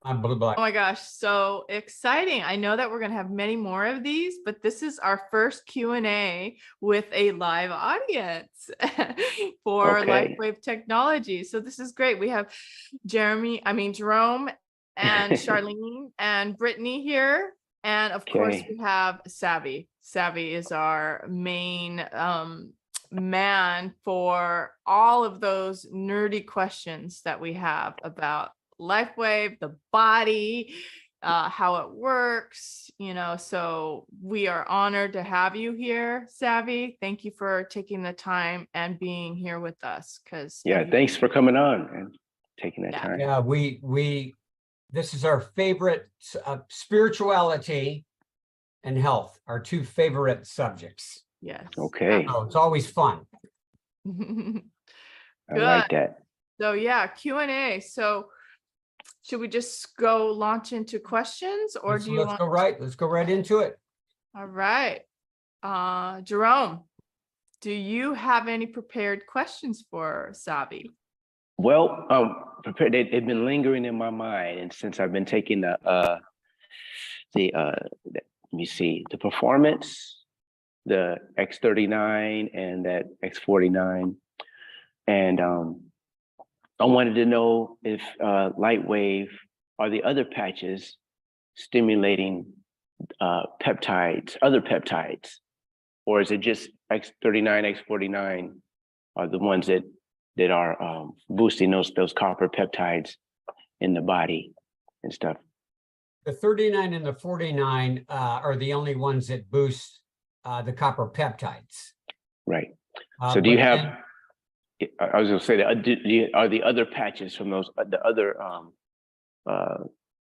I'm blue black. Oh my gosh, so exciting. I know that we're going to have many more of these, but this is our first Q&A with a live audience for Okay. Lifewave technology. So this is great. We have Jerome and Charlene and Brittany here. And of course Okay. we have Savy. Savy is our main man for all of those nerdy questions that we have about Lifewave, the body, how it works, so we are honored to have you here, Savy. Thank you for taking the time and being here with us. Yeah, thanks for coming on and taking that time. Yeah, this is our favorite, spirituality and health, our two favorite subjects. Yes. Okay. So it's always fun. I like that. So yeah, Q&A. So should we just go launch into questions, or Let's go right into it. All right. Jerome, do you have any prepared questions for Savy? Well, prepared. They've been lingering in my mind, and since I've been taking let me see, the performance, the X39 and that X49, and I wanted to know if Lightwave are the other patches stimulating peptides, other peptides, or is it just X39, X49 are the ones that are boosting those copper peptides in the body and stuff? The 39 and the 49 are the only ones that boost the copper peptides. Right. So do you have? I was going to say that are the other patches from those the other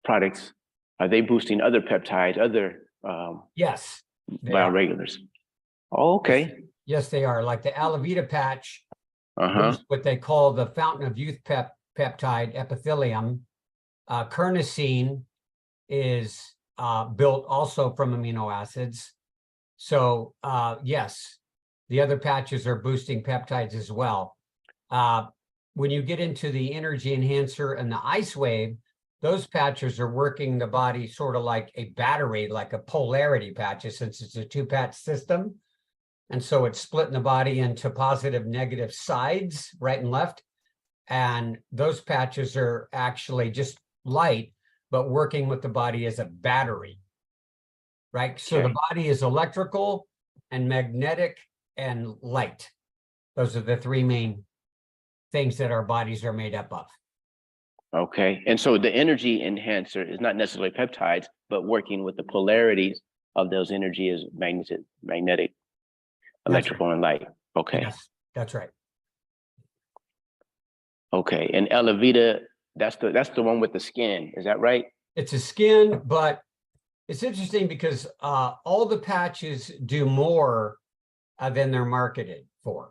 products, are they boosting other peptides, other yes, bioregulars? Oh, okay. Yes, they are. Like the Aloe Vera patch, Uh-huh. what they call the fountain of youth peptide epithelium. Carnosine is built also from amino acids. So yes, the other patches are boosting peptides as well. When you get into the energy enhancer and the ice wave, those patches are working the body sort of like a battery, like a polarity patches, since it's a two-patch system. And so it's splitting the body into positive, negative sides, right and left. And those patches are actually just light, but working with the body as a battery, right? So the body is electrical and magnetic and light. Those are the three main things that our bodies are made up of. Okay. And so the energy enhancer is not necessarily peptides, but working with the polarities of those energy is magnetic, electrical, and light. Okay. Yes, that's right. Okay. And Aloe Vera, that's the one with the skin. Is that right? It's a skin, but it's interesting because all the patches do more than they're marketed for.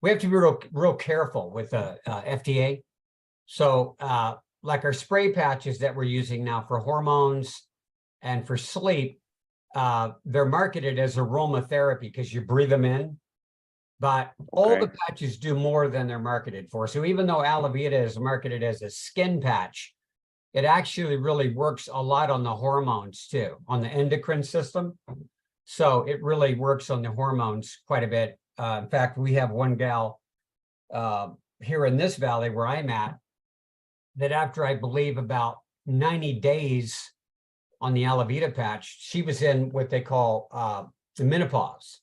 We have to be real careful with the FDA. So like our spray patches that we're using now for hormones and for sleep, they're marketed as aromatherapy because you breathe them in. But all the patches do more than they're marketed for. So even though Aloe Vera is marketed as a skin patch, it actually really works a lot on the hormones too, on the endocrine system. So it really works on the hormones quite a bit. In fact, we have one gal here in this valley where I'm at that after I believe about 90 days on the Aloe Vera patch, she was in what they call the menopause.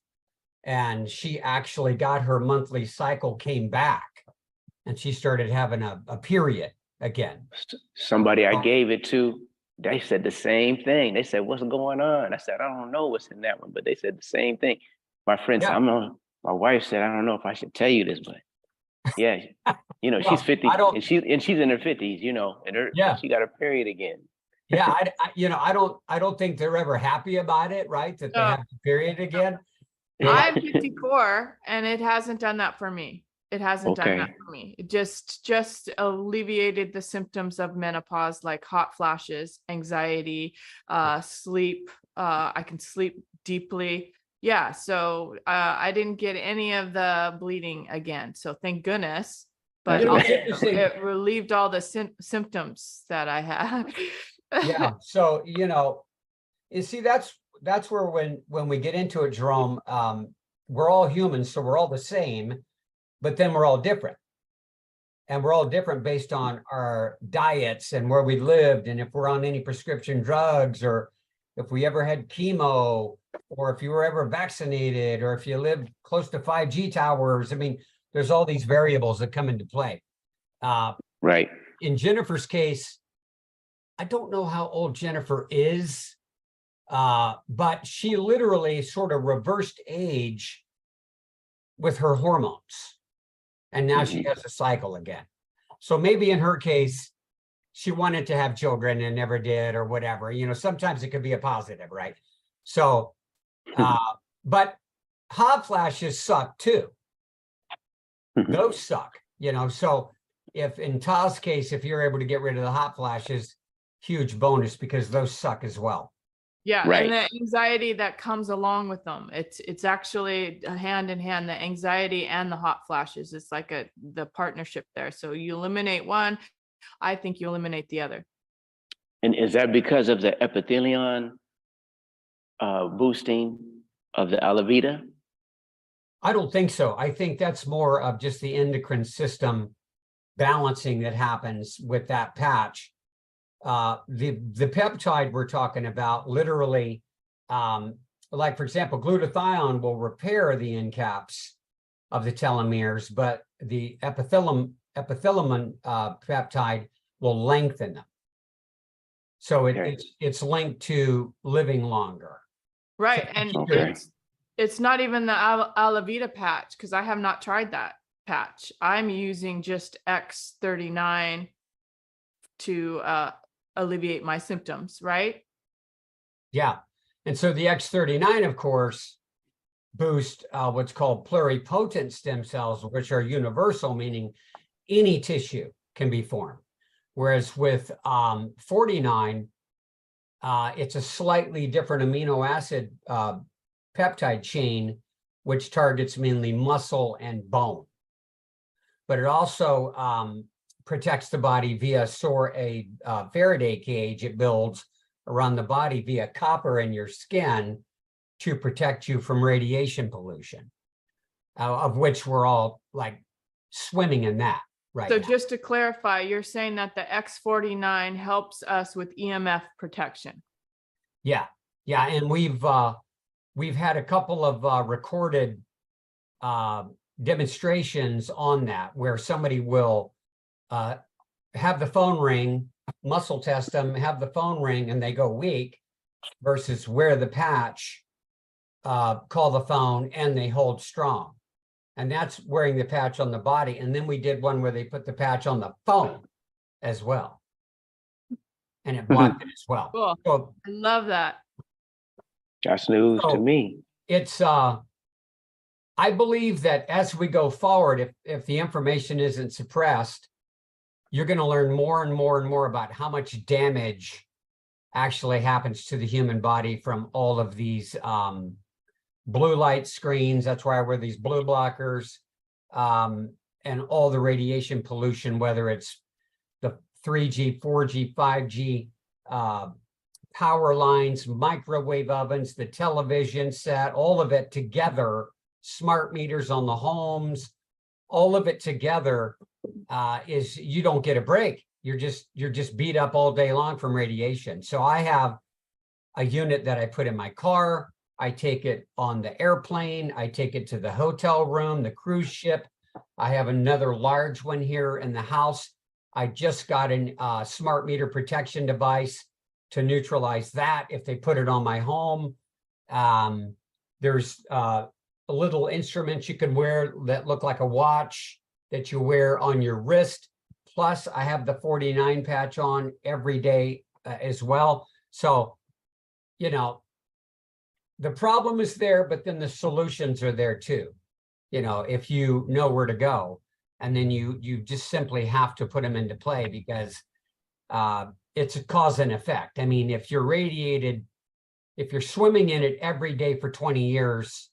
And she actually got her monthly cycle, came back, and she started having a period again. Somebody I gave it to, they said the same thing. They said, "What's going on?" I said, "I don't know what's in that one," but they said the same thing. My friend said, my wife said, "I don't know if I should tell you this, but yeah, well, she's 50 and she's in her 50s, and she got her period again." Yeah, I don't think they're ever happy about it, right? That they have the period again. I'm 54 and it hasn't done that for me. It hasn't done that for me. It just alleviated the symptoms of menopause, like hot flashes, anxiety, sleep. I can sleep deeply. Yeah. So I didn't get any of the bleeding again. So thank goodness. but Yeah. also It's interesting. it relieved all the symptoms that I had. Yeah. So, you see, that's where when we get into it, Jerome, we're all humans, so we're all the same, but then we're all different. And we're all different based on our diets and where we lived, and if we're on any prescription drugs, or if we ever had chemo, or if you were ever vaccinated, or if you lived close to 5G towers. I mean, there's all these variables that come into play. Right. In Jennifer's case, I don't know how old Jennifer is, but she literally sort of reversed age with her hormones. And now she has a cycle again. So maybe in her case, she wanted to have children and never did, or whatever. Sometimes it could be a positive, right? So, but hot flashes suck too. Those suck, So if in Ta's case, if you're able to get rid of the hot flashes, huge bonus, because those suck as well. Yeah, Right. and the anxiety that comes along with them, it's actually hand in hand, the anxiety and the hot flashes. It's like the partnership there. So you eliminate one, I think you eliminate the other. And is that because of the epithelion boosting of the aloe vera? I don't think so. I think that's more of just the endocrine system balancing that happens with that patch. The peptide we're talking about, literally, like, for example, glutathione will repair the end caps of the telomeres, but the epithelium peptide will lengthen them. So it's linked to living longer. Right. So, And okay. it's not even the aloe vera patch, because I have not tried that patch. I'm using just X39 to alleviate my symptoms, right? Yeah. And so the X39, of course, boost what's called pluripotent stem cells, which are universal, meaning any tissue can be formed. Whereas with 49, it's a slightly different amino acid peptide chain, which targets mainly muscle and bone. But it also protects the body via a Faraday cage it builds around the body via copper in your skin to protect you from radiation pollution, of which we're all like swimming in that right So now. just to clarify, you're saying that the X49 helps us with EMF protection. Yeah. And we've had a couple of recorded demonstrations on that, where somebody will have the phone ring, muscle test them, have the phone ring, and they go weak, versus wear the patch, call the phone, and they hold strong. And that's wearing the patch on the body. And then we did one where they put the patch on the phone as well, and it blocked it as well. Cool. So I love that. That's news to me. it's I believe that as we go forward, if the information isn't suppressed, you're going to learn more and more and more about how much damage actually happens to the human body from all of these blue light screens. That's why I wear these blue blockers, and all the radiation pollution, whether it's the 3G, 4G, 5G power lines, microwave ovens, the television set, all of it together, smart meters on the homes, all of it together is you don't get a break. You're just beat up all day long from radiation. So I have a unit that I put in my car. I take it on the airplane. I take it to the hotel room, the cruise ship. I have another large one here in the house. I just got a smart meter protection device to neutralize that if they put it on my home. There's little instruments you can wear that look like a watch that you wear on your wrist. Plus, I have the 49 patch on every day as well. So, the problem is there, but then the solutions are there too. If you know where to go, and then you just simply have to put them into play, because it's a cause and effect. I mean, if you're radiated, if you're swimming in it every day for 20 years,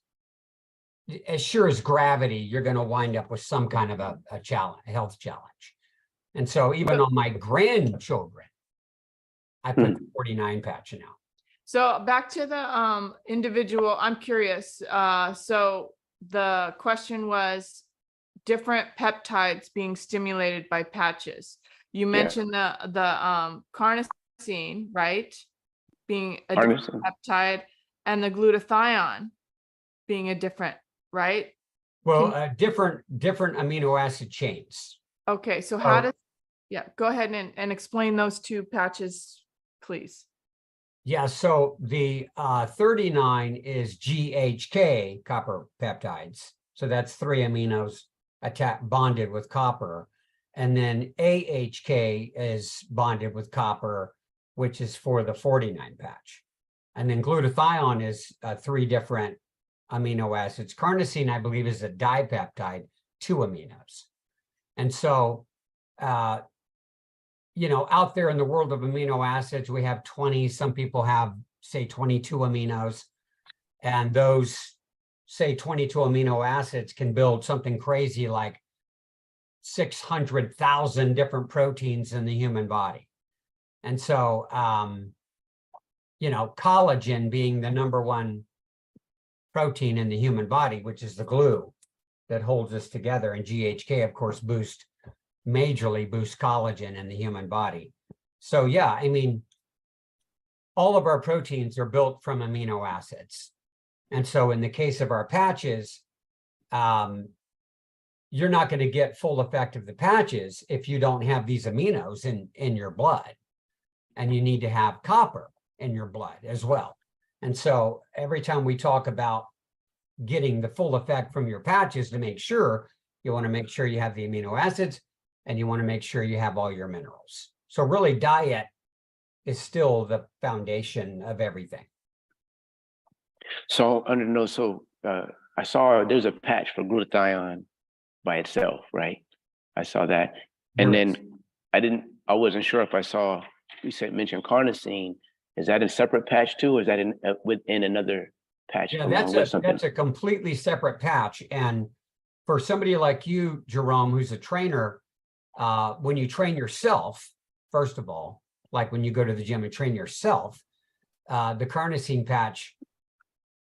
as sure as gravity, you're going to wind up with some kind of a challenge, a health challenge. And so even on my grandchildren, I put the 49 patch now. So back to the individual, I'm curious. So the question was different peptides being stimulated by patches. You mentioned the carnosine, right? Being a different peptide, and the glutathione being a different, right? Well, different amino acid chains. Okay, so how does, go ahead and explain those two patches, please. Yeah, so the 39 is GHK copper peptides. So that's 3 aminos bonded with copper. And then AHK is bonded with copper, which is for the 49 patch. And then glutathione is 3 different amino acids. Carnosine, I believe, is a dipeptide, 2 aminos. And so, you know, out there in the world of amino acids, we have 20. Some people have, say, 22 aminos. And those, say, 22 amino acids can build something crazy like 600,000 different proteins in the human body. And so, you know, collagen being the #1 protein in the human body, which is the glue that holds us together. And GHK, of course, majorly boosts collagen in the human body. So yeah, I mean, all of our proteins are built from amino acids. And so in the case of our patches, you're not going to get full effect of the patches if you don't have these aminos in your blood. And you need to have copper in your blood as well. And so every time we talk about getting the full effect from your patches, to make sure, you want to make sure you have the amino acids and you want to make sure you have all your minerals. So really diet is still the foundation of everything. So I saw there's a patch for glutathione by itself, right? I saw that. And then I wasn't sure if I saw, mentioned carnosine. Is that a separate patch too, or is that within another patch? Yeah, that's a completely separate patch. And for somebody like you, Jerome, who's a trainer, when you train yourself, first of all, like when you go to the gym and train yourself, the carnosine patch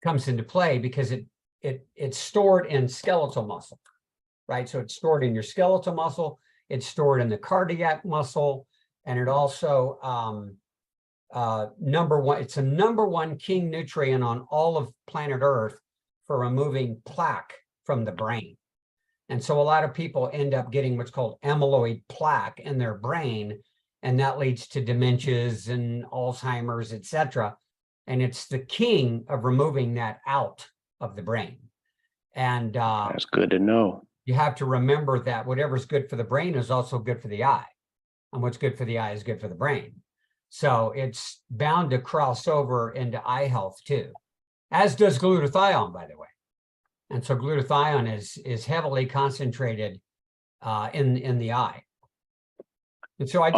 comes into play because it's stored in skeletal muscle, right? So it's stored in your skeletal muscle, it's stored in the cardiac muscle, and it also it's a #1 king nutrient on all of planet Earth for removing plaque from the brain. And so a lot of people end up getting what's called amyloid plaque in their brain, and that leads to dementias and Alzheimer's, etc. And it's the king of removing that out of the brain. And that's good to know. You have to remember that whatever's good for the brain is also good for the eye. And what's good for the eye is good for the brain. So it's bound to cross over into eye health too, as does glutathione, by the way. And so glutathione is heavily concentrated in the eye. And so I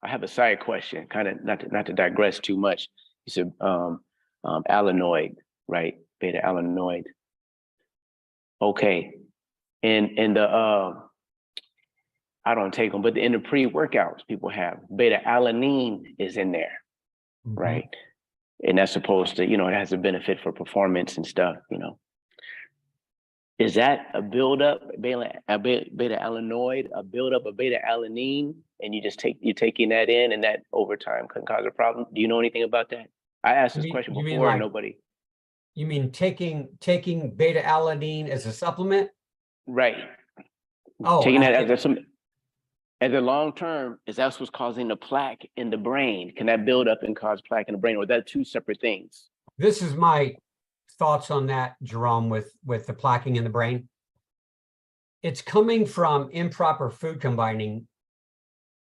have a side question, kind of not to digress too much. You said alanoid, right? Beta alanoid. Okay, in the I don't take them, but in the pre-workouts, people have beta alanine is in there, right? And that's supposed to, it has a benefit for performance and stuff, Is that a buildup, beta alanoid, a buildup of beta alanine, and you're taking that in, and that over time can cause a problem? Do you know anything about that? I asked this question before, and nobody. You mean taking beta alanine as a supplement? Right. Oh, taking that as a long term, is that what's causing the plaque in the brain? Can that build up and cause plaque in the brain, or are that two separate things? This is my thoughts on that, Jerome, with the plaquing in the brain. It's coming from improper food combining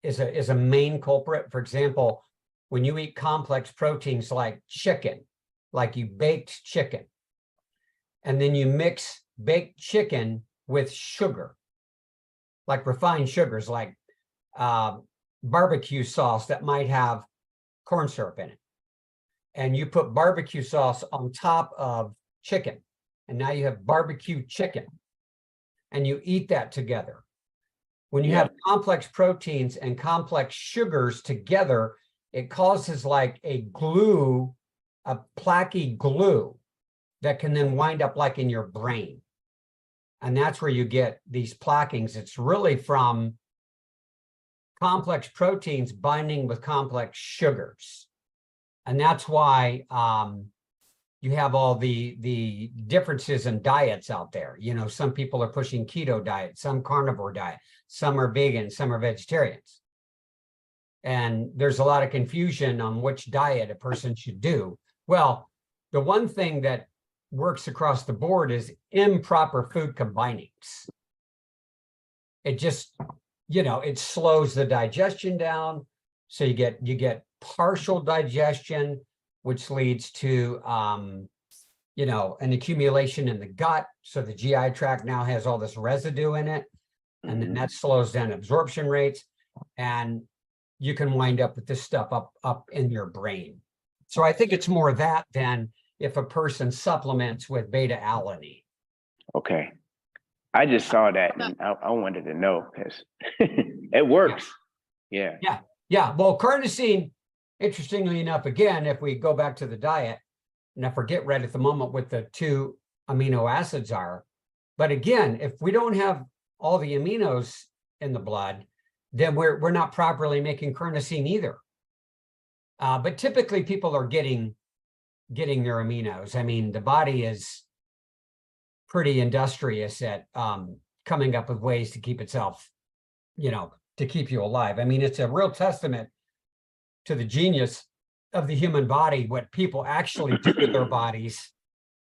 is a main culprit. For example, when you eat complex proteins like chicken, like you baked chicken, and then you mix baked chicken with sugar, like refined sugars, like barbecue sauce that might have corn syrup in it. And you put barbecue sauce on top of chicken, and now you have barbecue chicken, and you eat that together. When you have complex proteins and complex sugars together, it causes like a glue, a plaquey glue that can then wind up like in your brain. And that's where you get these plaquings. It's really from complex proteins binding with complex sugars. And that's why you have all the differences in diets out there. You know, some people are pushing keto diet, some carnivore diet, some are vegan, some are vegetarians. And there's a lot of confusion on which diet a person should do. Well, the one thing that works across the board is improper food combinings. It just, you know, it slows the digestion down. So you get partial digestion, which leads to, you know, an accumulation in the gut. So the GI tract now has all this residue in it, and then that slows down absorption rates, and you can wind up with this stuff up in your brain. So I think it's more that than if a person supplements with beta alanine. Okay. I just saw that and I wanted to know because it works. Yeah. Yeah. Well, carnosine, interestingly enough, again, if we go back to the diet, and I forget right at the moment what the 2 amino acids are, but again, if we don't have all the aminos in the blood, then we're not properly making carnosine either. But typically people are getting their aminos. I mean, the body is pretty industrious at coming up with ways to keep itself, you know, to keep you alive. I mean, it's a real testament to the genius of the human body, what people actually do to their bodies,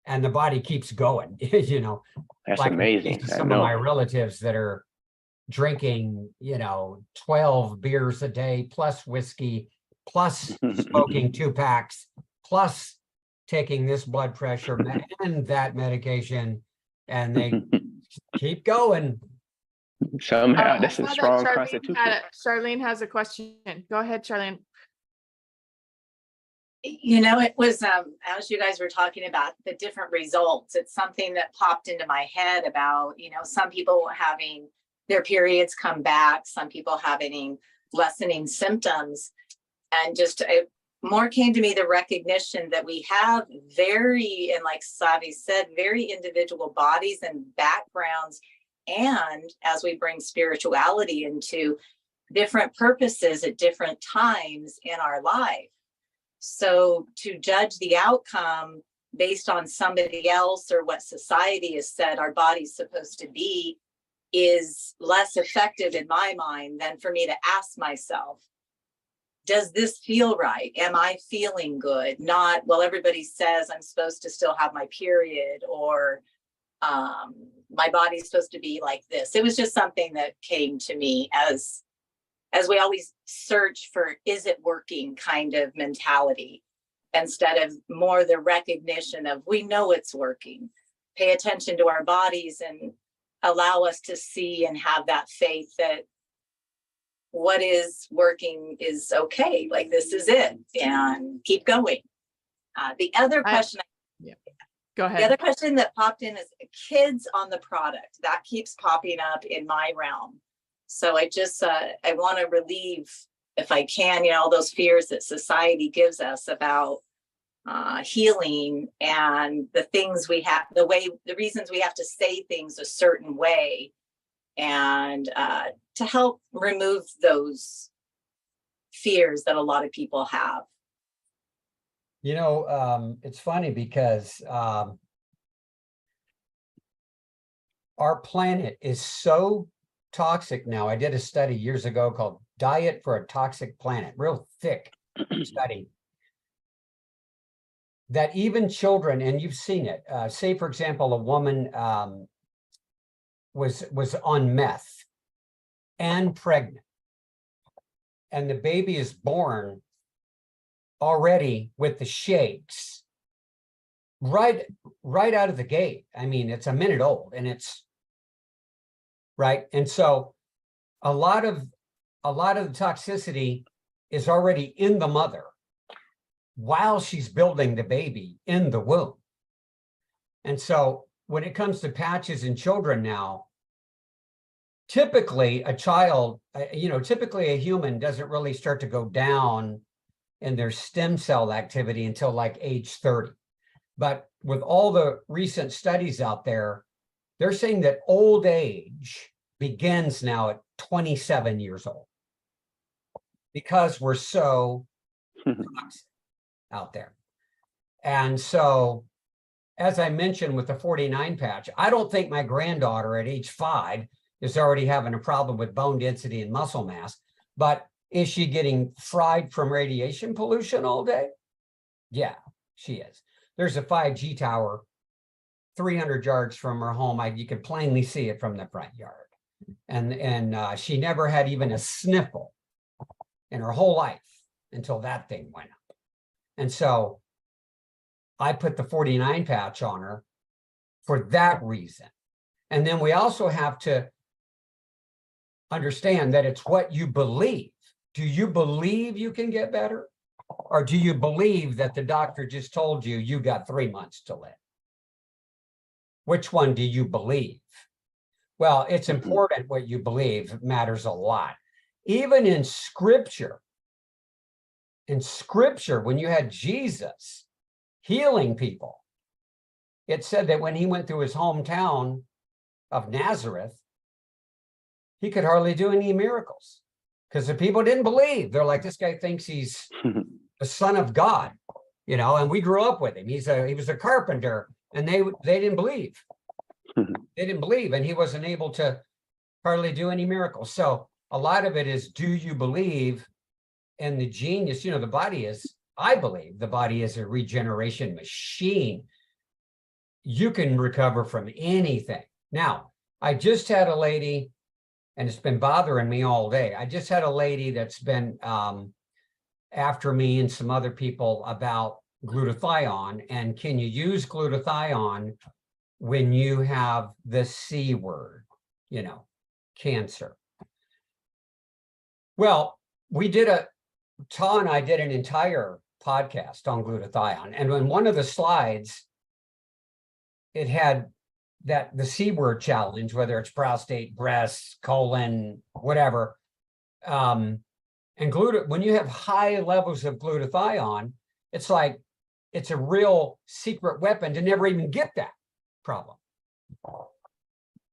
and the body keeps going. You know, That's like amazing. some of my relatives that are drinking, you know, 12 beers a day, plus whiskey, plus smoking 2 packs, plus taking this blood pressure and that medication, and they keep going. Somehow, I that's a saw that strong Charlene constitution. Charlene has a question. Go ahead, Charlene. You know, it was as you guys were talking about the different results, it's something that popped into my head about, you know, some people having their periods come back, some people having lessening symptoms, and just more came to me the recognition that we have very, and like Savy said, very individual bodies and backgrounds. And as we bring spirituality into different purposes at different times in our life. So to judge the outcome based on somebody else or what society has said our body's supposed to be is less effective in my mind than for me to ask myself, does this feel right? Am I feeling good? Not, well, everybody says I'm supposed to still have my period, or my body's supposed to be like this. It was just something that came to me as we always search for, is it working kind of mentality, instead of more the recognition of, we know it's working. Pay attention to our bodies and allow us to see and have that faith that what is working is okay. Like, this is it, and keep going. The other question, Go ahead. the other question that popped in is kids on the product. That keeps popping up in my realm. So I just, I want to relieve, if I can, you know, all those fears that society gives us about healing and the things we have, the reasons we have to say things a certain way, and to help remove those fears that a lot of people have. You know, it's funny because our planet is so toxic now. I did a study years ago called Diet for a Toxic Planet, real thick study, that even children, and you've seen it, say, for example, a woman was on meth and pregnant, and the baby is born already with the shakes right out of the gate. I mean, it's a minute old, and it's right. And so a lot of the toxicity is already in the mother while she's building the baby in the womb. And so when it comes to patches in children now, typically a child, typically a human doesn't really start to go down in their stem cell activity until like age 30. But with all the recent studies out there, they're saying that old age begins now at 27 years old because we're so toxic out there. And so, as I mentioned with the 49 patch, I don't think my granddaughter at age 5 is already having a problem with bone density and muscle mass, but is she getting fried from radiation pollution all day? Yeah, she is. There's a 5G tower 300 yards from her home. You could plainly see it from the front yard. And she never had even a sniffle in her whole life until that thing went up. And so I put the 49 patch on her for that reason. And then we also have to understand that it's what you believe. Do you believe you can get better? Or do you believe that the doctor just told you you got 3 months to live? Which one do you believe? Well, it's important what you believe. It matters a lot. Even in scripture, when you had Jesus healing people, it said that when he went through his hometown of Nazareth, he could hardly do any miracles because the people didn't believe. They're like, this guy thinks he's the son of God, and we grew up with him. He was a carpenter, and they didn't believe. They didn't believe, and he wasn't able to hardly do any miracles. So a lot of it is, do you believe in the genius? The body is, I believe the body is a regeneration machine. You can recover from anything. Now, I just had a lady, and it's been bothering me all day. I just had a lady that's been after me and some other people about glutathione, and can you use glutathione when you have the C word, cancer? Well, Ta and I did an entire podcast on glutathione, and on one of the slides, it had that the C word challenge, whether it's prostate, breast, colon, whatever. And when you have high levels of glutathione, it's like it's a real secret weapon to never even get that problem.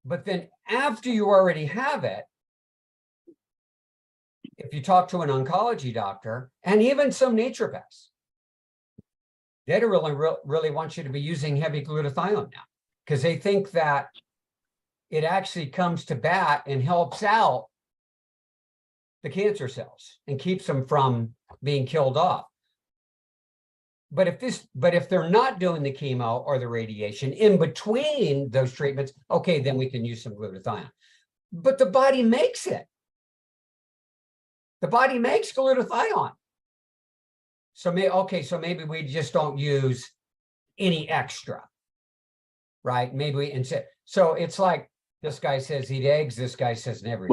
But then after you already have it, if you talk to an oncology doctor and even some naturopaths, they don't really want you to be using heavy glutathione now, because they think that it actually comes to bat and helps out the cancer cells and keeps them from being killed off. But if they're not doing the chemo or the radiation in between those treatments, okay, then we can use some glutathione. But the body makes it. The body makes glutathione. So maybe we just don't use any extra, right? So it's like this guy says eat eggs, this guy says never.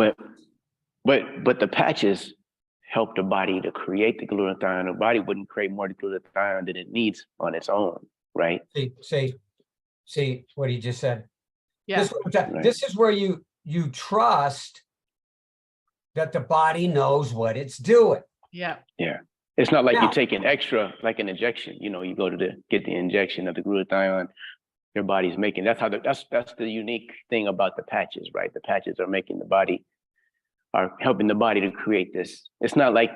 But the patches help the body to create the glutathione. The body wouldn't create more glutathione than it needs on its own, right? See what he just said. Yeah. This is where you trust that the body knows what it's doing. Yeah. Yeah. It's not like you take an extra, like an injection. You go to get the injection of the glutathione your body's making. That's the unique thing about the patches, right? The patches are helping the body to create this. It's not like,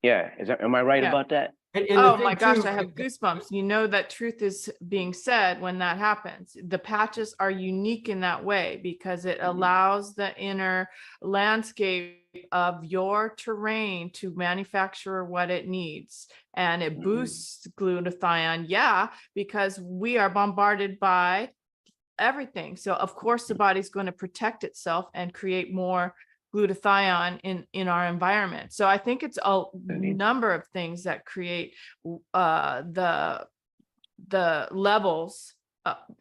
am I right about that? And oh my gosh, I have goosebumps. That truth is being said when that happens. The patches are unique in that way because it allows the inner landscape of your terrain to manufacture what it needs. And it boosts glutathione, because we are bombarded by everything. So of course the body's going to protect itself and create more glutathione in our environment. So I think it's a number of things that create the levels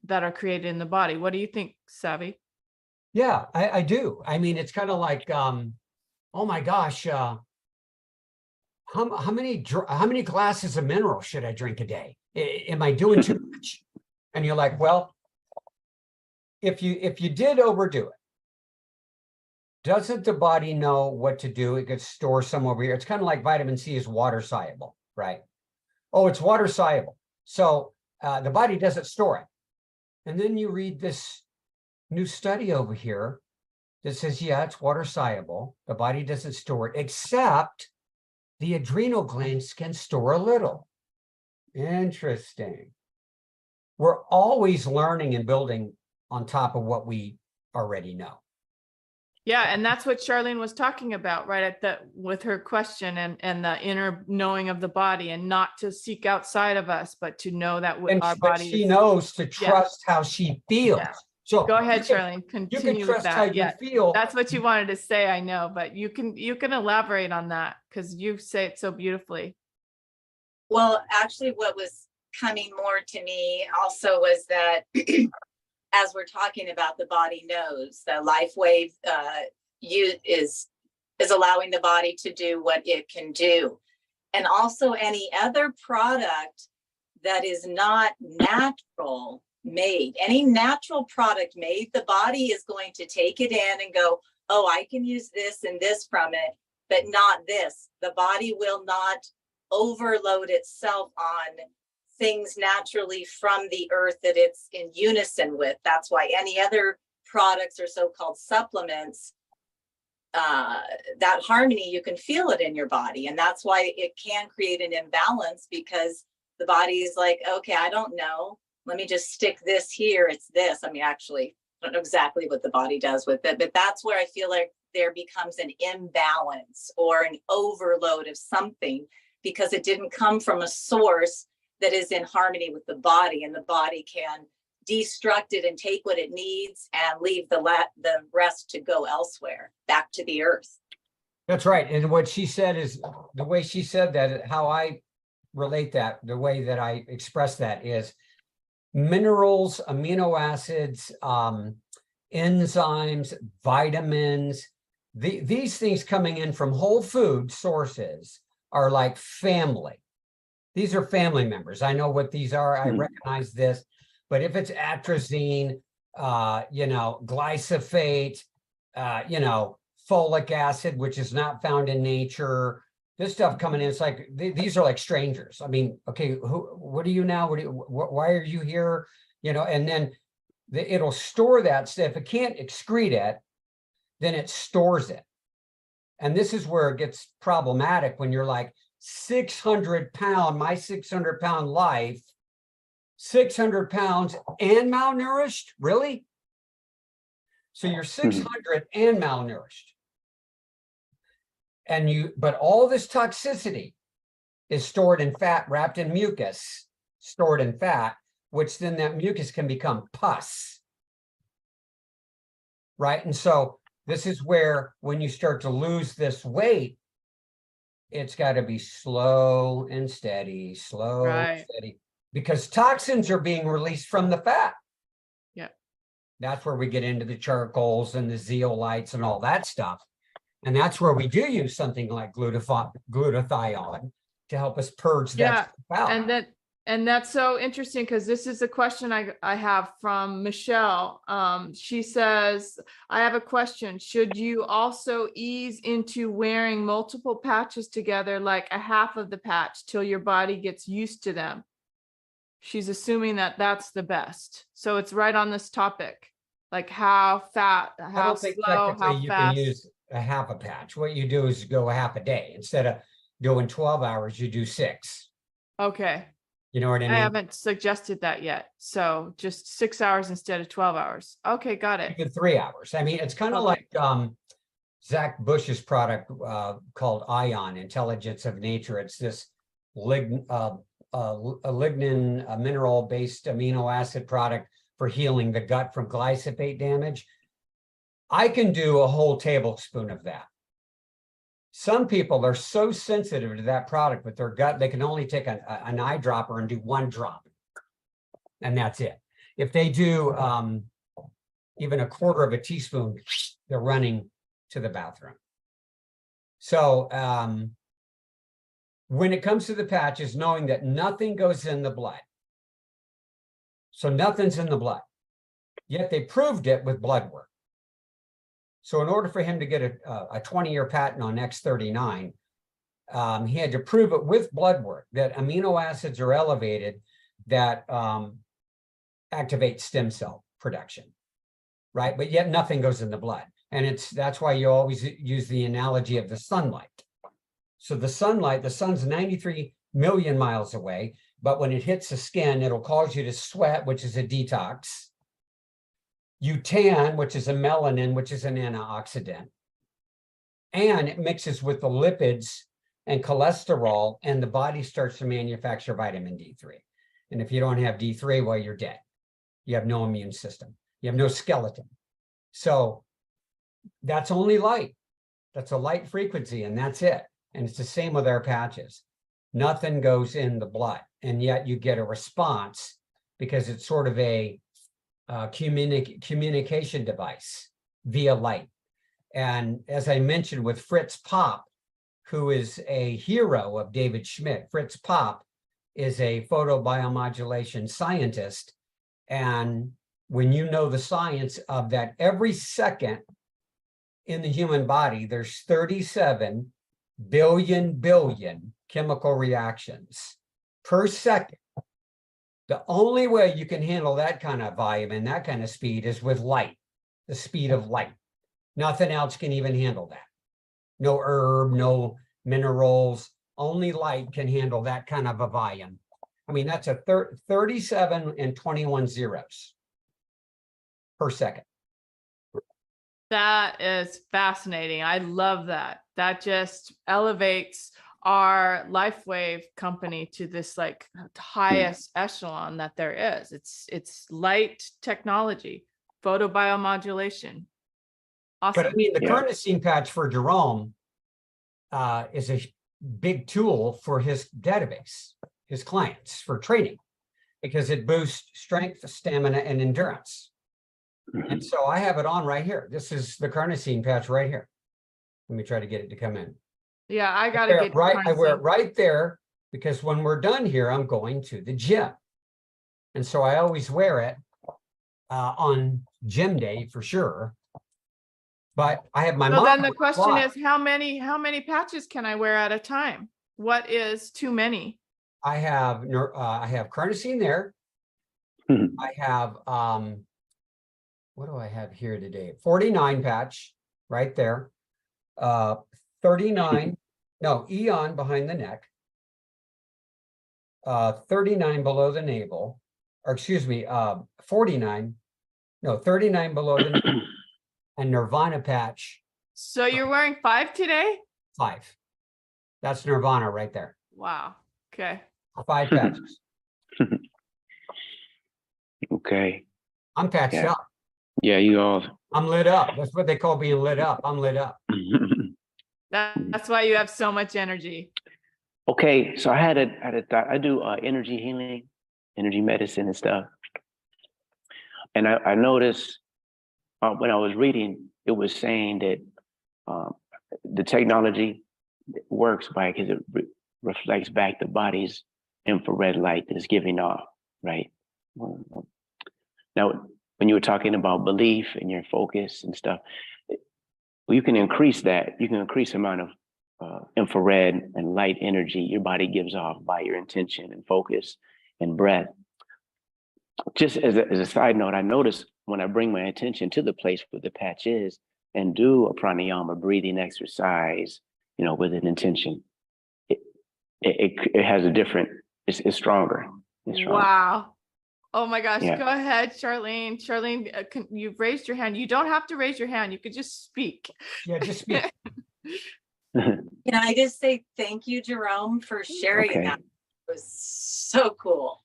that are created in the body. What do you think, Savy? Yeah, I do. I mean, it's kind of like, oh my gosh, how many glasses of mineral should I drink a day? Am I doing too much? And you're like, well, if you did overdo it, doesn't the body know what to do? It gets stored some over here. It's kind of like vitamin C is water soluble, right? Oh, it's water soluble. So the body doesn't store it. And then you read this new study over here that says, yeah, it's water soluble. The body doesn't store it, except the adrenal glands can store a little. Interesting. We're always learning and building on top of what we already know. Yeah, and that's what Charlene was talking about, right? At the with her question and the inner knowing of the body, and not to seek outside of us, but to know that And our but body she is. knows to trust how she feels. Yeah. So Go ahead, you can- Charlene. You can Continue with trust how that. you Yeah, feel. that's what you wanted to say, I know, but you can elaborate on that because you say it so beautifully. Well, actually, what was coming more to me also was that as we're talking about the body knows, the Lifewave is allowing the body to do what it can do. And also any other product that is not natural made, any natural product made, the body is going to take it in and go, oh, I can use this and this from it, but not this. The body will not overload itself on things naturally from the earth that it's in unison with. That's why any other products or so-called supplements, that harmony, you can feel it in your body. And that's why it can create an imbalance, because the body is like, okay, I don't know. Let me just stick this here. It's this. I mean, actually, I don't know exactly what the body does with it, but that's where I feel like there becomes an imbalance or an overload of something, because it didn't come from a source that is in harmony with the body, and the body can destruct it and take what it needs and leave the rest to go elsewhere, back to the earth. That's right. And what she said is, the way she said that, how I relate that, the way that I express that is minerals, amino acids, enzymes, vitamins, these things coming in from whole food sources are like family. These are family members. I know what these are. I recognize this. But if it's atrazine, glyphosate, folic acid, which is not found in nature, this stuff coming in, it's like, these are like strangers. I mean, okay, what are you now? Why are you here? And then it'll store that stuff. If it can't excrete it, then it stores it. And this is where it gets problematic when you're like 600 pound, my 600 pound life, 600 pounds and malnourished, really? So you're 600 and malnourished. But all this toxicity is stored in fat, wrapped in mucus, stored in fat, which then that mucus can become pus. Right? And so this is where, when you start to lose this weight, it's got to be slow and steady, slow and steady, because toxins are being released from the fat. Yeah. That's where we get into the charcoals and the zeolites and all that stuff. And that's where we do use something like glutathione to help us purge that stuff out. And that's so interesting, because this is a question I have from Michelle. She says, I have a question. Should you also ease into wearing multiple patches together, like a half of the patch, till your body gets used to them? She's assuming that that's the best. So it's right on this topic, like how slow, how you fast. Can use a half a patch. What you do is go a half a day. Instead of doing 12 hours, you do 6. Okay. You know what I mean? I haven't suggested that yet. So just 6 hours instead of 12 hours. Okay, got it. Even 3 hours. I mean, it's kind of like Zach Bush's product called Ion, Intelligence of Nature. It's this lignin mineral-based amino acid product for healing the gut from glyphosate damage. I can do a whole tablespoon of that. Some people are so sensitive to that product with their gut, they can only take an eyedropper and do 1 drop. And that's it. If they do even a quarter of a teaspoon, they're running to the bathroom. So when it comes to the patches, knowing that nothing goes in the blood. So nothing's in the blood. Yet they proved it with blood work. So in order for him to get a 20-year patent on X39, he had to prove it with blood work that amino acids are elevated that activate stem cell production, right? But yet nothing goes in the blood. And that's why you always use the analogy of the sunlight. So the sun's 93 million miles away, but when it hits the skin, it'll cause you to sweat, which is a detox. You tan, which is a melanin, which is an antioxidant. And it mixes with the lipids and cholesterol, and the body starts to manufacture vitamin D3. And if you don't have D3, well, you're dead. You have no immune system. You have no skeleton. So that's only light. That's a light frequency, and that's it. And it's the same with our patches. Nothing goes in the blood, and yet you get a response because it's sort of a communication device via light. And as I mentioned with Fritz Popp, who is a hero of David Schmidt, Fritz Popp is a photobiomodulation scientist. And when you know the science of that, every second in the human body, there's 37 billion chemical reactions per second. The only way you can handle that kind of volume and that kind of speed is with light, the speed of light. Nothing else can even handle that. No herb, no minerals, only light can handle that kind of a volume. I mean, that's a 37 and 21 zeros per second. That is fascinating. I love that. That just elevates our Lifewave company to this like highest echelon that there is. It's light technology, photobiomodulation. Awesome. But I mean, the carnosine patch for Jerome is a big tool for his database, his clients, for training, because it boosts strength, stamina, and endurance. And so I have it on right here. This is the carnosine patch right here. Let me try to get it to come in. Yeah, I got to get right. I wear it right there because when we're done here, I'm going to the gym. And so I always wear it on gym day for sure. But I have my So then mom. the question is, how many patches can I wear at a time? What is too many? I have carnosine there. I have what do I have here today? 49 patch right there. 39, no, Eon behind the neck. 39 below the navel, or excuse me, 49, no, 39 below the navel, and Nirvana patch. So you're wearing 5 today? 5. That's Nirvana right there. Wow. Okay. 5 patches. Okay. I'm patched up. Yeah, you all. I'm lit up. That's what they call being lit up. I'm lit up. That's why you have so much energy. Okay, so I had a thought. I do energy healing, energy medicine and stuff. And I noticed when I was reading, it was saying that the technology works because it reflects back the body's infrared light that it's giving off, right? Now, when you were talking about belief and your focus and stuff, you can increase that. You can increase the amount of infrared and light energy your body gives off by your intention and focus and breath. Just as a side note, I notice when I bring my attention to the place where the patch is and do a pranayama breathing exercise, with an intention, it has a different, it's stronger. It's stronger. Wow. Oh my gosh. Yeah. Go ahead, Charlene. Charlene, you've raised your hand. You don't have to raise your hand. You could just speak. Yeah, just speak. Can I just say thank you, Jerome, for sharing that? It was so cool.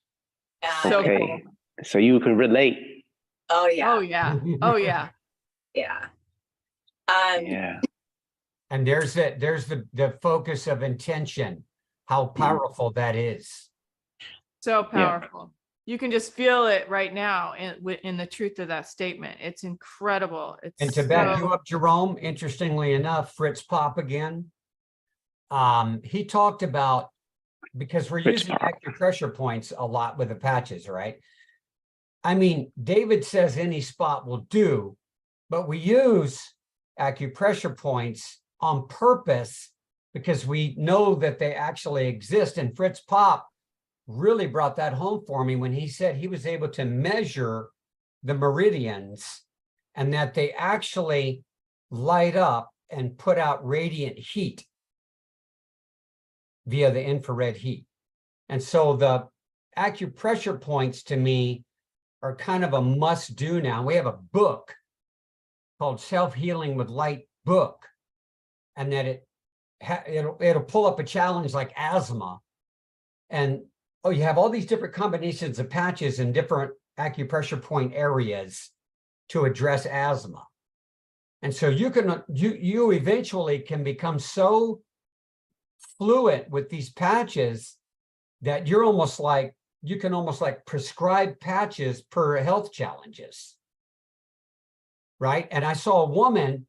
So okay. cool. So you can relate. Oh yeah. Oh yeah. Oh yeah. Yeah. Yeah. And there's the focus of intention, how powerful that is. So powerful. You can just feel it right now in the truth of that statement. It's incredible. It's And to back you up, Jerome, interestingly enough, Fritz Popp again, he talked about, because we're using acupressure points a lot with the patches, right? I mean, David says any spot will do, but we use acupressure points on purpose because we know that they actually exist. And Fritz Popp really brought that home for me when he said he was able to measure the meridians and that they actually light up and put out radiant heat via the infrared heat. And so the acupressure points to me are kind of a must do now. We have a book called Self-Healing with Light book, and that it'll pull up a challenge like asthma. And oh, you have all these different combinations of patches in different acupressure point areas to address asthma. And so you eventually can become so fluent with these patches that you're almost like, you can almost like prescribe patches per health challenges, right? And I saw a woman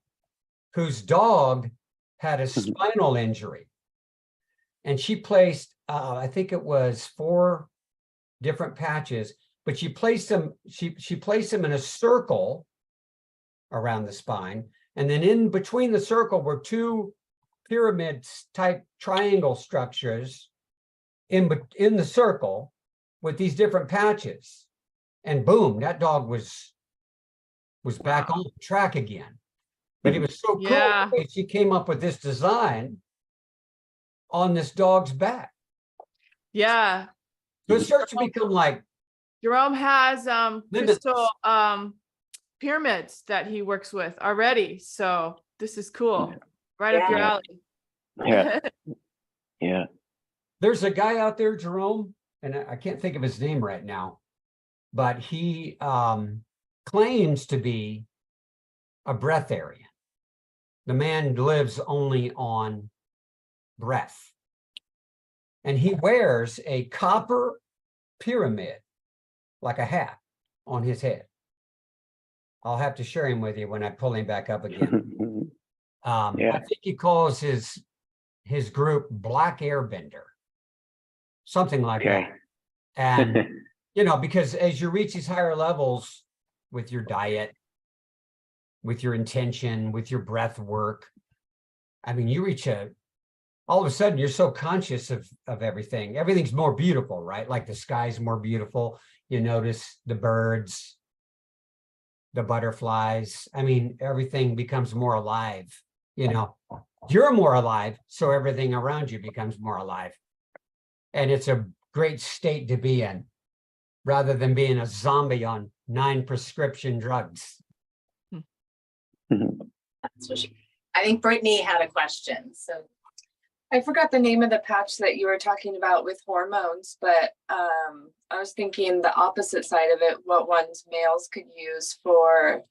whose dog had a spinal injury, and she placed, I think it was 4 different patches, but she placed them, she placed them in a circle around the spine. And then in between the circle were 2 pyramid type triangle structures in the circle with these different patches. And boom, that dog was back on track again. But it was so cool that she came up with this design on this dog's back. Yeah. So it starts to become like Jerome has Limits. crystal pyramids that he works with already. So this is cool. Right up your Yeah. alley. Yeah. Yeah. there's a guy out there, Jerome, and I can't think of his name right now, but he claims to be a breatharian. The man lives only on breath. And he wears a copper pyramid, like a hat, on his head. I'll have to share him with you when I pull him back up again. I think he calls his group Black Airbender, something like that. And, you know, because as you reach these higher levels with your diet, with your intention, with your breath work, I mean, you reach all of a sudden you're so conscious of everything. Everything's more beautiful, right? Like the sky's more beautiful. You notice the birds, the butterflies. I mean, everything becomes more alive. You know, you're more alive, so everything around you becomes more alive. And it's a great state to be in, rather than being a zombie on 9 prescription drugs. That's what I think Brittany had a question. So I forgot the name of the patch that you were talking about with hormones, but I was thinking the opposite side of it, what ones males could use for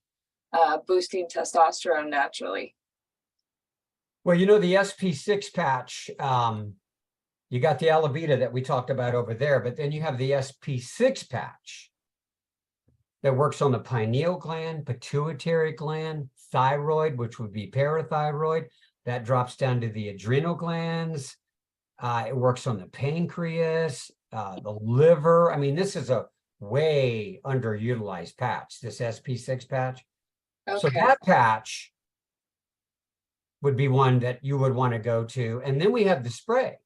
boosting testosterone naturally. Well, you know, the SP6 patch, you got the aloe vera that we talked about over there, but then you have the SP6 patch that works on the pineal gland, pituitary gland, thyroid, which would be parathyroid. That drops down to the adrenal glands. It works on the pancreas, the liver. I mean, this is a way underutilized patch, this SP6 patch. Okay. So that patch would be one that you would want to go to. And then we have the spray.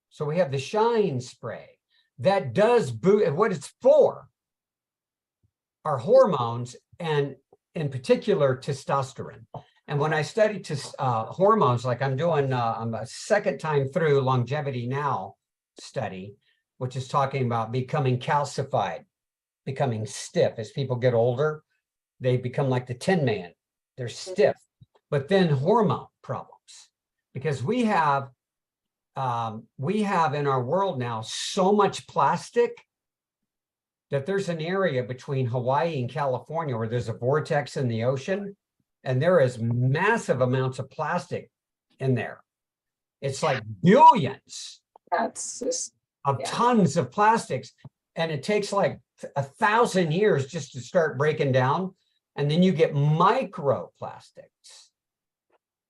So we have the Shine spray that does boost. What it's for are hormones, and in particular testosterone. And when I study hormones, like I'm doing, I'm a second time through Longevity Now study, which is talking about becoming calcified, becoming stiff. As people get older, they become like the Tin Man. They're stiff. But then hormone problems, because we have in our world now so much plastic that there's an area between Hawaii and California where there's a vortex in the ocean, and there is massive amounts of plastic in there. It's like billions That's just, of tons of plastics, and it takes like 1,000 years just to start breaking down, and then you get microplastics,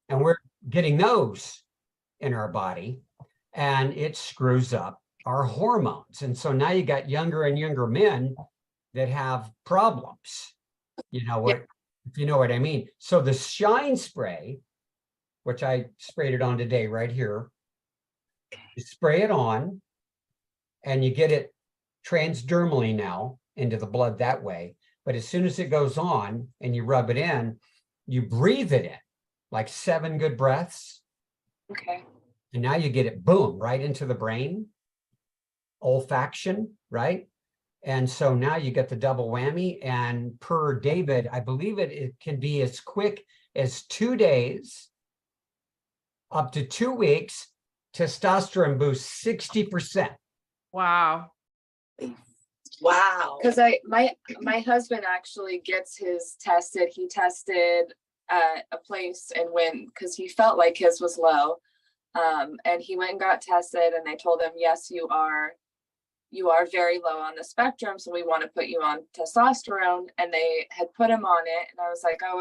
and we're getting those in our body, and it screws up our hormones. And so now you got younger and younger men that have problems. You know what, if you know what I mean. So the shine spray, which I sprayed it on today right here, you spray it on and you get it transdermally now into the blood that way. But as soon as it goes on and you rub it in, you breathe it in like 7 good breaths. Okay. And now you get it, boom, right into the brain, olfaction, right? And so now you get the double whammy. And per David, I believe it can be as quick as 2 days, up to 2 weeks, testosterone boost 60%. Wow. Wow. Because my husband actually gets his tested. He tested at a place and went because he felt like his was low. And he went and got tested and they told him, yes, you are very low on the spectrum. So we want to put you on testosterone. And they had put him on it. And I was like, I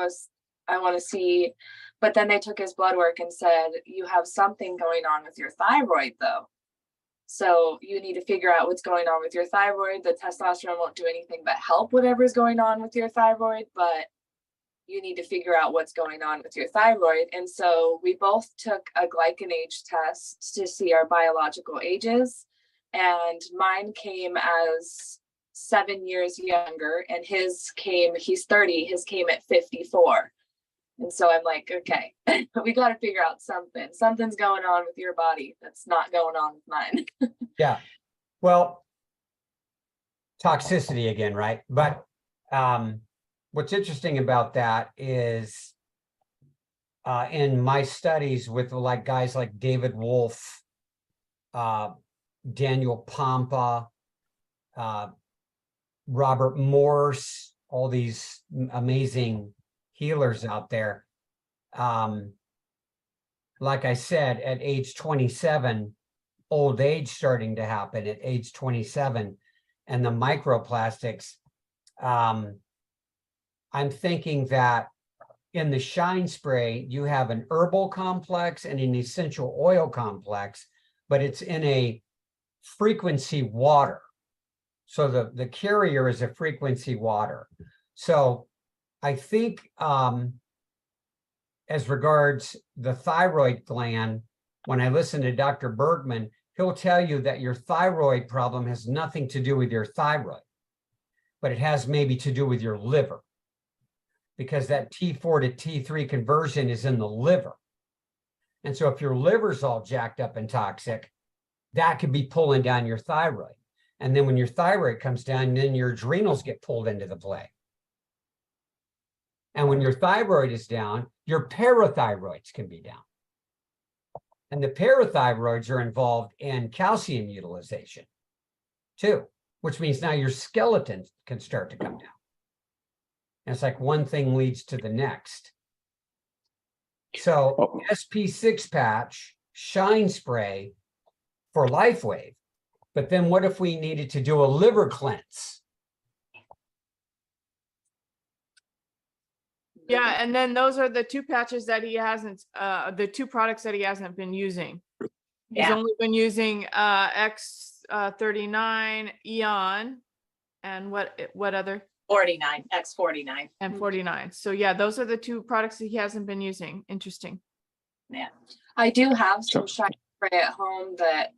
want to see. But then they took his blood work and said, you have something going on with your thyroid though. So you need to figure out what's going on with your thyroid. The testosterone won't do anything but help whatever's going on with your thyroid, but you need to figure out what's going on with your thyroid. And so we both took a glycanage test to see our biological ages. And mine came as 7 years younger, and he's 30, his came at 54. And so I'm like, okay, we got to figure out something. Something's going on with your body that's not going on with mine. Yeah. Well, toxicity again, right? But what's interesting about that is in my studies with like guys like David Wolf, Daniel Pompa, Robert Morse, all these amazing healers out there. Like I said, at age 27, old age starting to happen at age 27, and the microplastics. I'm thinking that in the shine spray, you have an herbal complex and an essential oil complex, but it's in a frequency water. So the carrier is a frequency water. So I think as regards the thyroid gland, when I listen to Dr. Bergman, he'll tell you that your thyroid problem has nothing to do with your thyroid, but it has maybe to do with your liver, because that T4 to T3 conversion is in the liver. And so if your liver's all jacked up and toxic, that could be pulling down your thyroid. And then when your thyroid comes down, then your adrenals get pulled into the play. And when your thyroid is down, your parathyroids can be down. And the parathyroids are involved in calcium utilization too, which means now your skeleton can start to come down. And it's like one thing leads to the next. So SP6 patch, shine spray for Lifewave. But then what if we needed to do a liver cleanse? Yeah, and then those are the 2 patches that he hasn't, the 2 products that he hasn't been using. He's only been using X39, Eon, and what other? 49, X49. And 49. So yeah, those are the 2 products that he hasn't been using. Interesting. Yeah. I do have some shine spray at home that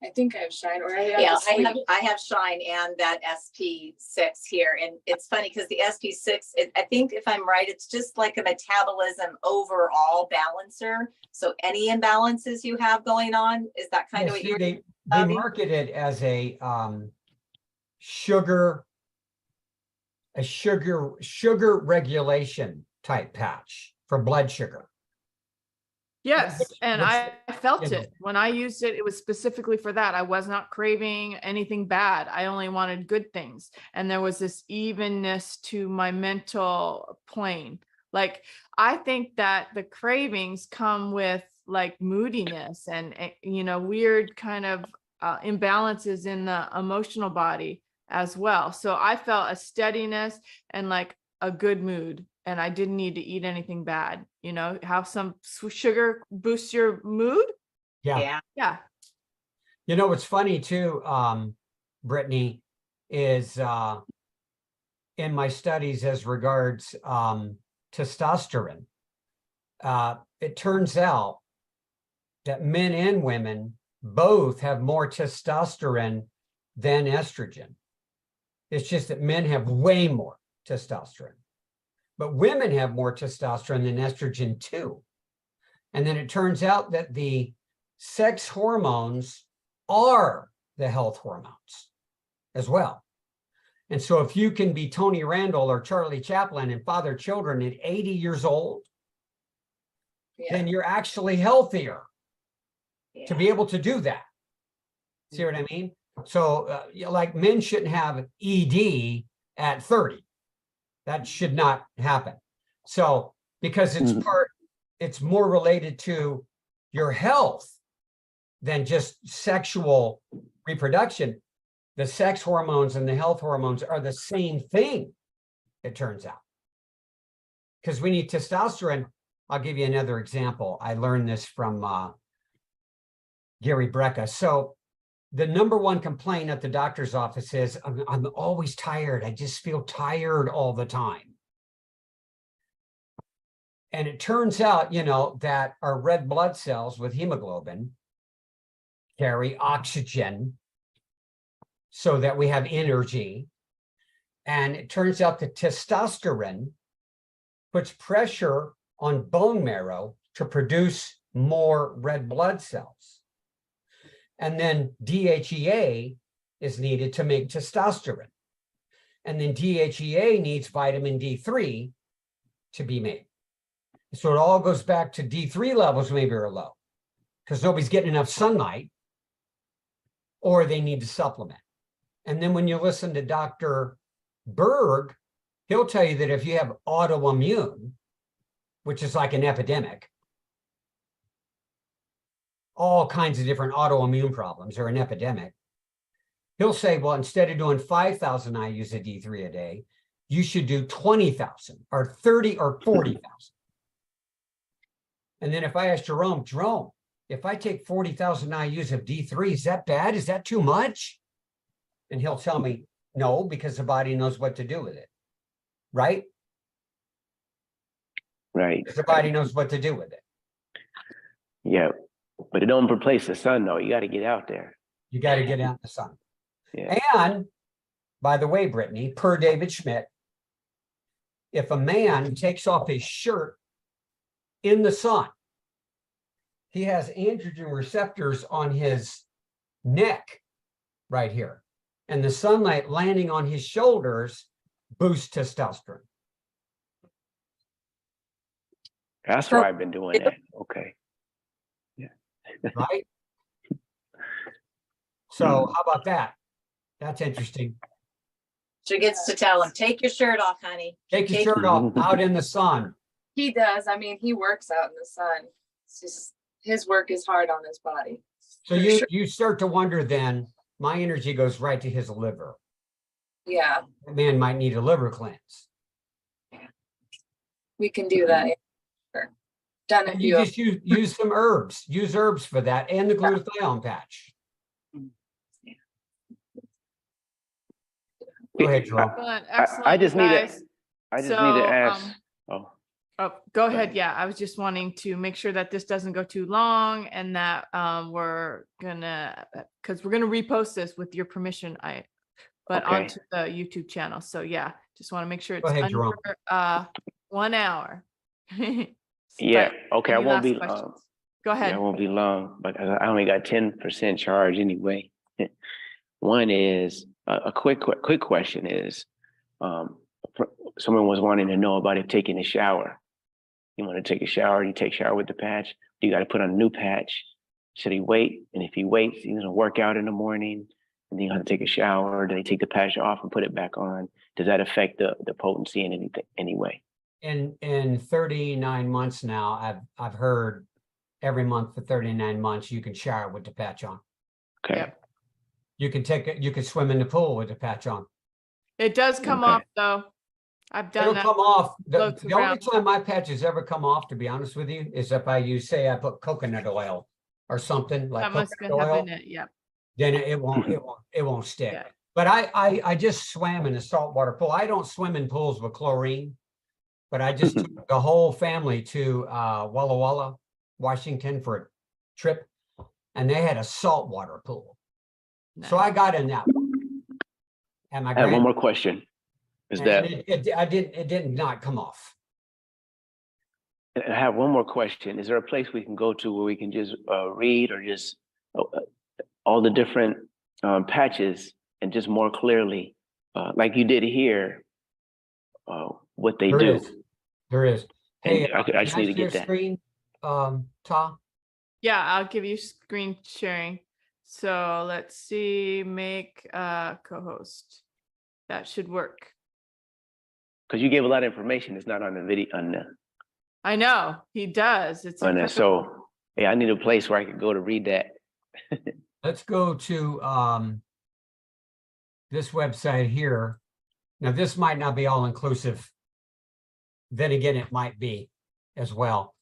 I think I have shine, or I have shine and that SP6 here. And it's funny because the SP6, I think if I'm right, it's just like a metabolism overall balancer. So any imbalances you have going on, is that kind of what you're they market it as a sugar regulation type patch for blood sugar. Yes, and I felt you know. it when I used it. It was specifically for that. I was not craving anything bad. I only wanted good things. And there was this evenness to my mental plane. Like, I think that the cravings come with like moodiness and, weird kind of imbalances in the emotional body as well. So I felt a steadiness and like a good mood. And I didn't need to eat anything bad, have some sugar boost your mood. Yeah. Yeah. What's funny too, Brittany, is in my studies as regards testosterone. It turns out that men and women both have more testosterone than estrogen. It's just that men have way more testosterone, but women have more testosterone than estrogen too. And then it turns out that the sex hormones are the health hormones as well. And so if you can be Tony Randall or Charlie Chaplin and father children at 80 years old, then you're actually healthier to be able to do that. See what I mean? So like men shouldn't have ED at 30. That should not happen. So because it's more related to your health than just sexual reproduction. The sex hormones and the health hormones are the same thing, it turns out. Because we need testosterone. I'll give you another example. I learned this from Gary Brecka. So the number one complaint at the doctor's office is, I'm always tired. I just feel tired all the time. And it turns out, you know, that our red blood cells with hemoglobin carry oxygen so that we have energy. And it turns out that testosterone puts pressure on bone marrow to produce more red blood cells. And then DHEA is needed to make testosterone. And then DHEA needs vitamin D3 to be made. So it all goes back to D3 levels maybe are low because nobody's getting enough sunlight or they need to supplement. And then when you listen to Dr. Berg, he'll tell you that if you have autoimmune, which is like an epidemic, all kinds of different autoimmune problems are an epidemic, he'll say, well, instead of doing 5,000 IUs of D3 a day, you should do 20,000 or 30 or 40,000. And then if I ask Jerome, if I take 40,000 IUs of D3, is that bad? Is that too much? And he'll tell me, no, because the body knows what to do with it. Right? Right. Because the body knows what to do with it. Yeah. But it don't replace the sun, though. You got to get out there. You got to get out in the sun. Yeah. And by the way, Brittany, per David Schmidt, if a man takes off his shirt in the sun, he has androgen receptors on his neck right here. And the sunlight landing on his shoulders boosts testosterone. That's why I've been doing that. Okay. Yeah. Right? So how about that? That's interesting. She gets to tell him, take your shirt off, honey. Take your shirt off out in the sun. He does. I mean, he works out in the sun. It's just his work is hard on his body. So you start to wonder then, my energy goes right to his liver. Yeah, That man might need a liver cleanse. we can do that. Yeah, sure. Done a And few. you just use some herbs. Use herbs for that and the glutathione patch. Go ahead, Jerome. Excellent, excellent. I just you need to. guys. I just So, need to ask. Oh, go ahead. Yeah, I was just wanting to make sure that this doesn't go too long and that we're gonna, because we're gonna repost this with your permission. But Okay. onto the YouTube channel. So yeah, just want to make sure it's Go ahead, Jerome. under 1 hour. Yeah. But Okay. I any won't last be. questions? Go Yeah, ahead. I won't be long, but I only got 10% charge anyway. One is a quick question is, someone was wanting to know about if taking a shower. You want to take a shower, you take a shower with the patch. You got to put on a new patch. Should he wait? And if he waits, he's going to work out in the morning and then you have to take a shower. Do they take the patch off and put it back on? Does that affect the potency in anything anyway? In 39 months now, I've heard every month for 39 months, you can shower with the patch on. Okay. Yep. You can swim in the pool with the patch on. It does come Okay. off though. I've done It'll that. come off. The floats only around. time my patches ever come off, to be honest with you, is if I use, say I put coconut oil or something like That must have coconut been oil, having it. Yep. then it won't stick. Yeah. But I just swam in a saltwater pool. I don't swim in pools with chlorine, but I just took the whole family to Walla Walla, Washington for a trip, and they had a saltwater pool. So I got in that one. And my I have one more question. Is that it did not come off. I have one more question. Is there a place we can go to where we can just read or just all the different patches and just more clearly, like you did here, what they do? There is. Hey, And I just need to get that. Screen, Ta. Yeah, I'll give you screen sharing. So let's see, make co-host. That should work. Because you gave a lot of information. It's not on the video on the. I know he does. It's On that. incredible. So yeah, I need a place where I could go to read that. Let's go to this website here. Now, this might not be all inclusive. Then again, it might be as well.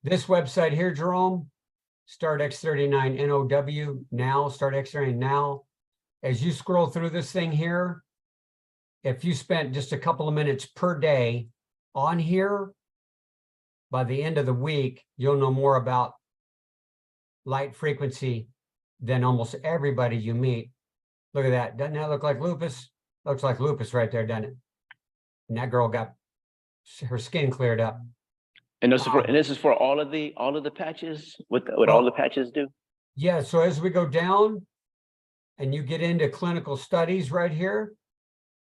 This website here, Jerome, Start X39 NOW now, Start X39 now. As you scroll through this thing here, if you spent just a couple of minutes per day on here, by the end of the week, you'll know more about light frequency than almost everybody you meet. Look at that. Doesn't that look like lupus? Looks like lupus right there, doesn't it? And that girl got her skin cleared up. And this is for all of the patches. What all the patches do? Yeah. So as we go down and you get into clinical studies right here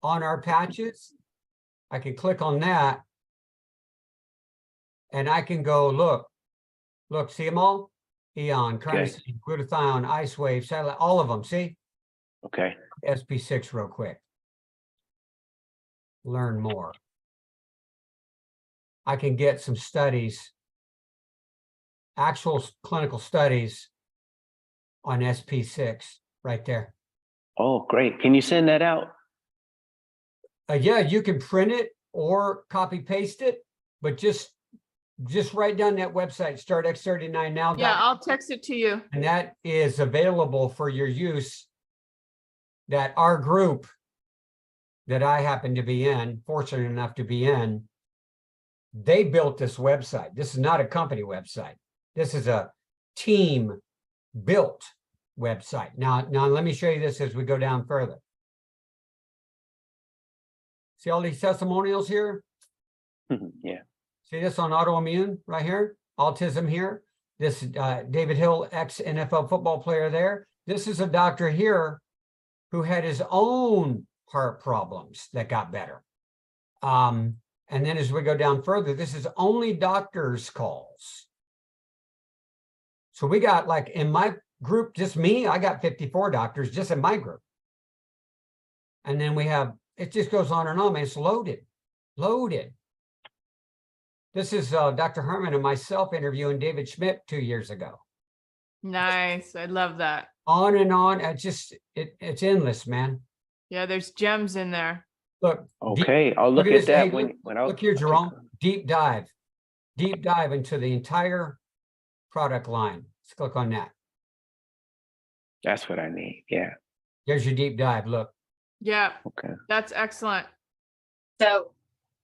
on our patches, I can click on that. And I can go, look, see them all? Eon, carnosine, glutathione, ice wave, satellite, all of them, see? Okay. SP6 real quick. Learn more. I can get some studies, actual clinical studies on SP6 right there. Oh, great. Can you send that out? Yeah, you can print it or copy paste it, but just write down that website, startx39now. Yeah, I'll text it to you. And that is available for your use. That our group that I happen to be in, fortunate enough to be in, they built this website. This is not a company website. This is a team built website. Now let me show you this as we go down further. See all these testimonials here? Yeah. See this on autoimmune right here? Autism here. This David Hill, ex-NFL football player there. This is a doctor here who had his own heart problems that got better. And then as we go down further, this is only doctors' calls. So we got, like, in my group, just me, I got 54 doctors just in my group. And then we have, it just goes on and on, man. It's loaded. This is Dr. Herman and myself interviewing David Schmidt 2 years ago. Nice. I love that. On and on. It's endless, man. Yeah, there's gems in there. Look. Okay, I'll look at that when I look here, Jerome. Deep dive into the entire product line. Let's click on that. That's what I need. Yeah. There's your deep dive. Look. Yeah. Okay. That's excellent. So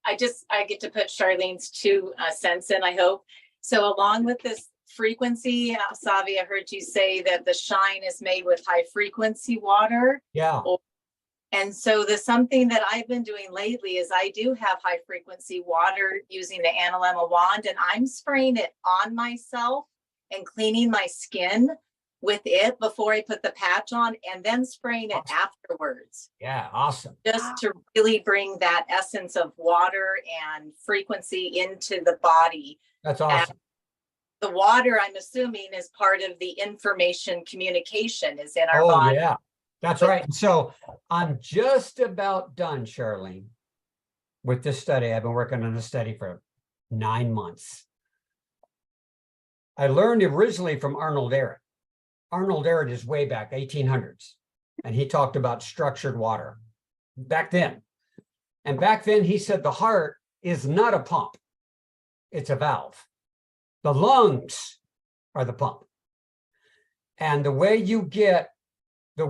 I get to put Charlene's 2 cents in, I hope. So along with this frequency, Savy, I heard you say that the shine is made with high frequency water. Yeah. And so something that I've been doing lately is I do have high frequency water using the Analemma wand, and I'm spraying it on myself and cleaning my skin with it before I put the patch on, and then spraying it afterwards. Yeah, awesome. Just to really bring that essence of water and frequency into the body. That's awesome. And the water, I'm assuming, is part of the information communication is in our body. Yeah, that's right. So I'm just about done, Charlene, with this study. I've been working on this study for 9 months. I learned originally from Arnold Ehret. Arnold Ehret is way back, 1800s. And he talked about structured water back then. And back then he said the heart is not a pump. It's a valve. The lungs are the pump. And the way you get the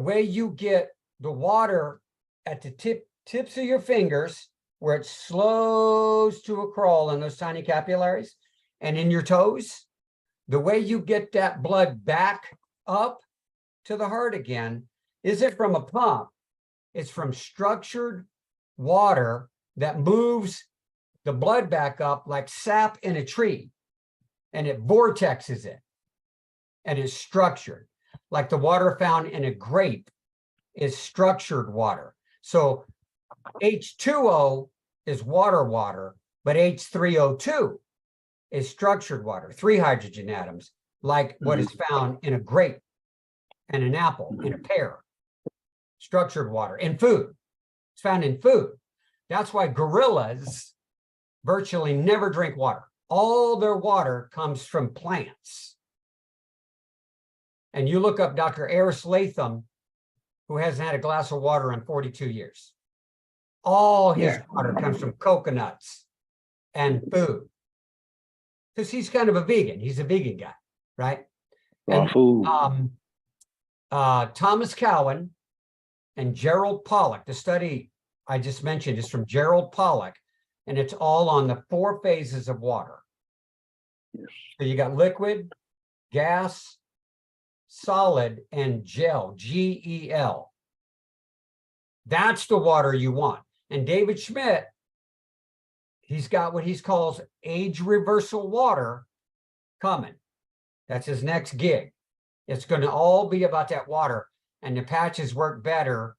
water at the tips of your fingers, where it slows to a crawl in those tiny capillaries, and in your toes, the way you get that blood back up to the heart again isn't from a pump. It's from structured water that moves the blood back up like sap in a tree, and it vortexes it, and is structured like the water found in a grape is structured water. So H2O is water, but H3O2 is structured water, 3 hydrogen atoms, like what is found in a grape and an apple and a pear. Structured water in food. It's found in food. That's why gorillas virtually never drink water. All their water comes from plants. And you look up Dr. Aris Latham, who hasn't had a glass of water in 42 years. All his water comes from coconuts and food. Because he's kind of a vegan. He's a vegan guy, right? Raw food. Thomas Cowan and Gerald Pollack, the study I just mentioned is from Gerald Pollack, and it's all on the 4 phases of water. Yes. So you got liquid, gas, solid, and gel, GEL. That's the water you want. And David Schmidt, he's got what he calls age reversal water coming. That's his next gig. It's going to all be about that water. And the patches work better,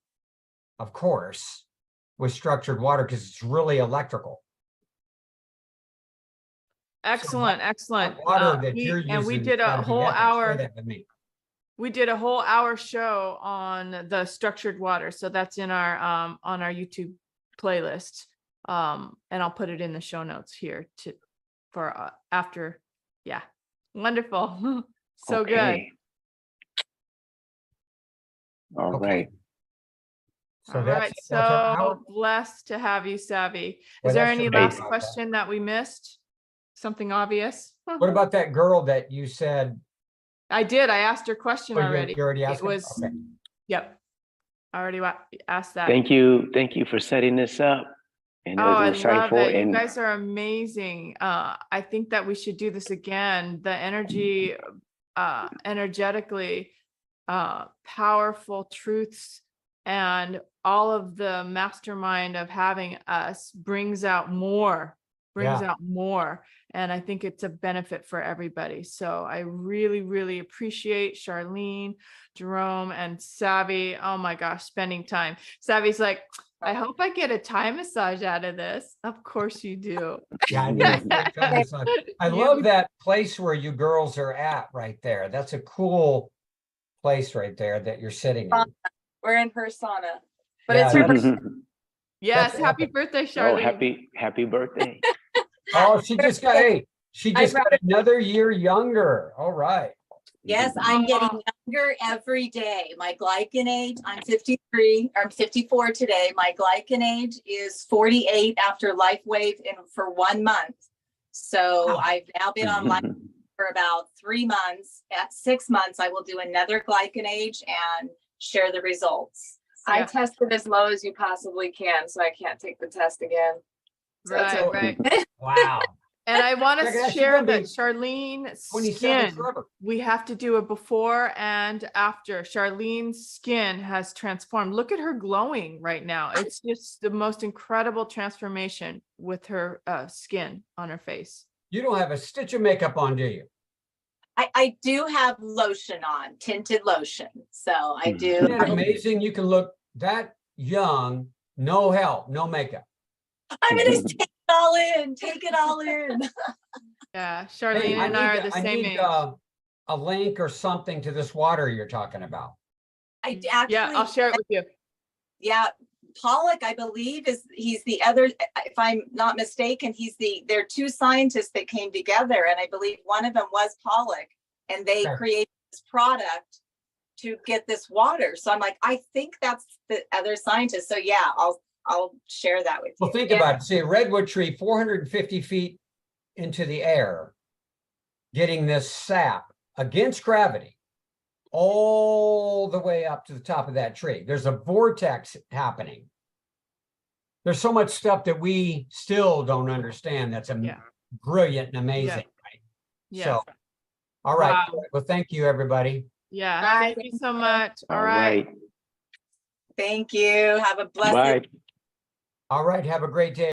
of course, with structured water because it's really electrical. Excellent, excellent. Water that you're using, and we did a gotta be whole epic. Say hour. that with me. We did a whole hour show on the structured water. So that's in our on our YouTube playlist. And I'll put it in the show notes here for after. Yeah. Wonderful. So good. Okay. All Okay. right. So All that's right. our So hour. blessed to have you, Savy. Well, Is there that's any your last base. question that we missed? Something obvious? What about that girl that you said? I did. I asked her question Oh, you already. already asked It her? was, Okay. yep. I already asked that. Thank you for setting this up. And it Oh, I was love insightful. it. You And guys are amazing. I think that we should do this again. The energy, energetically, powerful truths and all of the mastermind of having us brings out more. And I think it's a benefit for everybody. So I really, really appreciate Charlene, Jerome, and Savy. Oh my gosh, spending time. Savy's like, I hope I get a Thai massage out of this. Of course you do. Yeah, I need a Thai massage. I love that place where you girls are at right there. That's a cool place right there that you're sitting in. We're in her sauna. But Yeah, it's her. that's- Yes, that's happy epic. birthday, oh, Charlene. happy birthday. Oh, she just got another year younger. All right. Yes, I'm getting younger every day. My glycan age, I'm 53, or I'm 54 today. My glycan age is 48 after Lifewave for 1 month. So Wow. I've now been on Life for about 3 months. At 6 months, I will do another glycan age and share the results. I Yeah. tested as low as you possibly can, so I can't take the test again. So it's Right, okay. right. Wow. And I want Check it to out, she's share gonna that be Charlene's 27 skin, forever. we have to do a before and after. Charlene's skin has transformed. Look at her glowing right now. It's just the most incredible transformation with her skin on her face. You don't have a stitch of makeup on, do you? I do have lotion on, tinted lotion. So I do. Isn't it amazing? You can look that young, no help, no makeup. I'm going to take it all in. Take it all in. Yeah, Charlene Hey, and I are the same age. A link or something to this water you're talking about. I actually. Yeah, I'll share it with you. Yeah, Pollock, I believe, he's the other, if I'm not mistaken, there are 2 scientists that came together, and I believe one of them was Pollock, and they Okay. created this product to get this water. So I'm like, I think that's the other scientist. So yeah, I'll share that with you. Well, think about it. See, a redwood tree, 450 feet into the air, getting this sap against gravity all the way up to the top of that tree. There's a vortex happening. there's so much stuff that we still don't understand. That's Yeah. brilliant and amazing, right? Yeah. So, all right. Wow. Well, thank you, everybody. Yeah. Bye. Thank you so much. All right. Thank you. Have a blessed Bye. All right. Have a great day.